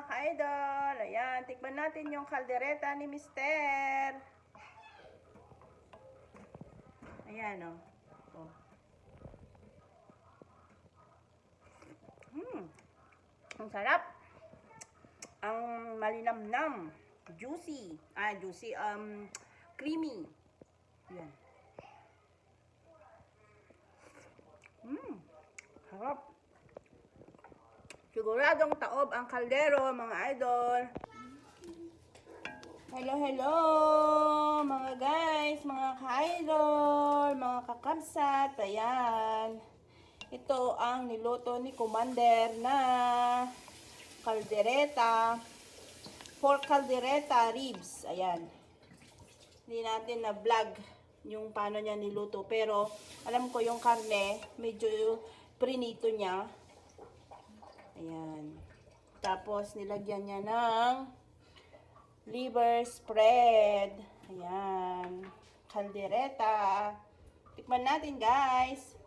mga ka-idol. Ayan, tikman natin yung kaldereta ni Mister. Ayan, oh. Oh. Ang sarap. Ang malinamnam. Juicy. Juicy. Creamy. Ayan. Sarap. Siguradong taob ang kaldero, mga idol. Hello, hello, mga guys, mga ka-idol, mga kakabsat. Ayan. Ito ang niluto ni Commander na kaldereta. Pork caldereta ribs. Ayan. Hindi natin na vlog yung paano niya niluto. Pero alam ko yung karne, medyo prinito niya. Ayan. Tapos nilagyan niya ng liver spread. Ayan. Caldereta. Tikman natin, guys.